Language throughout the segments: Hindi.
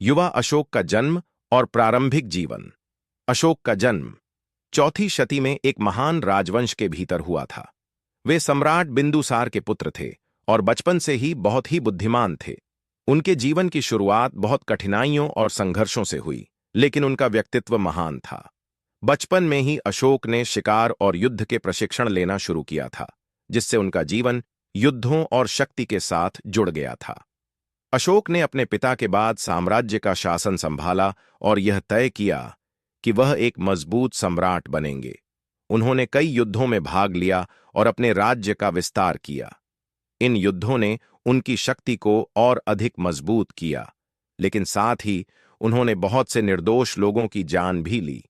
युवा अशोक का जन्म और प्रारंभिक जीवन। अशोक का जन्म चौथी शती में एक महान राजवंश के भीतर हुआ था। वे सम्राट बिंदुसार के पुत्र थे और बचपन से ही बहुत ही बुद्धिमान थे। उनके जीवन की शुरुआत बहुत कठिनाइयों और संघर्षों से हुई, लेकिन उनका व्यक्तित्व महान था। बचपन में ही अशोक ने शिकार और युद्ध के प्रशिक्षण लेना शुरू किया था, जिससे उनका जीवन युद्धों और शक्ति के साथ जुड़ गया था। अशोक ने अपने पिता के बाद साम्राज्य का शासन संभाला और यह तय किया कि वह एक मजबूत सम्राट बनेंगे। उन्होंने कई युद्धों में भाग लिया और अपने राज्य का विस्तार किया। इन युद्धों ने उनकी शक्ति को और अधिक मजबूत किया, लेकिन साथ ही उन्होंने बहुत से निर्दोष लोगों की जान भी ली।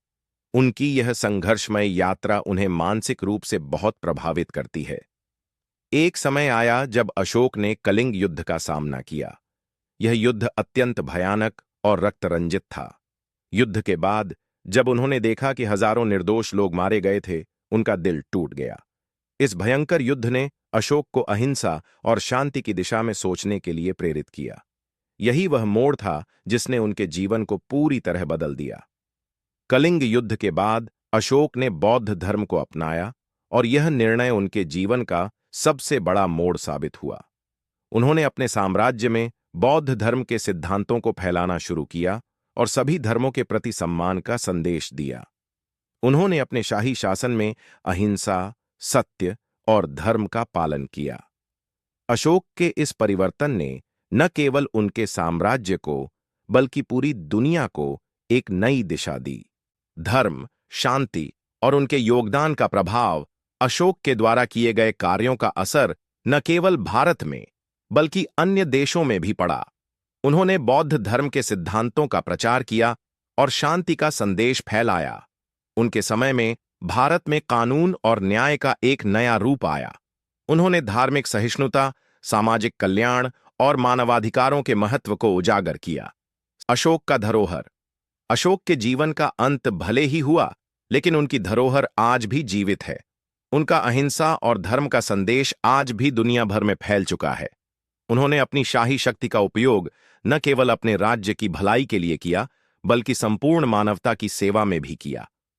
उनकी यह संघर्षमय यात्रा उन्हें मानसिक रूप से बहुत प्रभावित करती है। एक समय आया जब अशोक ने कलिंग युद्ध का सामना किया। यह युद्ध अत्यंत भयानक और रक्तरंजित था। युद्ध के बाद जब उन्होंने देखा कि हजारों निर्दोष लोग मारे गए थे, उनका दिल टूट गया। इस भयंकर युद्ध ने अशोक को अहिंसा और शांति की दिशा में सोचने के लिए प्रेरित किया। यही वह मोड़ था जिसने उनके जीवन को पूरी तरह बदल दिया। कलिंग युद्ध के बाद अशोक ने बौद्ध धर्म को अपनाया और यह निर्णय उनके जीवन का सबसे बड़ा मोड़ साबित हुआ। उन्होंने अपने साम्राज्य में बौद्ध धर्म के सिद्धांतों को फैलाना शुरू किया और सभी धर्मों के प्रति सम्मान का संदेश दिया। उन्होंने अपने शाही शासन में अहिंसा, सत्य और धर्म का पालन किया। अशोक के इस परिवर्तन ने न केवल उनके साम्राज्य को, बल्कि पूरी दुनिया को एक नई दिशा दी। धर्म, शांति और उनके योगदान का प्रभाव, अशोक के द्वारा किए गए कार्यों का असर न केवल भारत में बल्कि अन्य देशों में भी पड़ा। उन्होंने बौद्ध धर्म के सिद्धांतों का प्रचार किया और शांति का संदेश फैलाया। उनके समय में भारत में कानून और न्याय का एक नया रूप आया। उन्होंने धार्मिक सहिष्णुता, सामाजिक कल्याण और मानवाधिकारों के महत्व को उजागर किया। अशोक का धरोहर। अशोक के जीवन का अंत भले ही हुआ, लेकिन उनकी धरोहर आज भी जीवित है। उनका अहिंसा और धर्म का संदेश आज भी दुनिया भर में फैल चुका है। उन्होंने अपनी शाही शक्ति का उपयोग न केवल अपने राज्य की भलाई के लिए किया, बल्कि संपूर्ण मानवता की सेवा में भी किया।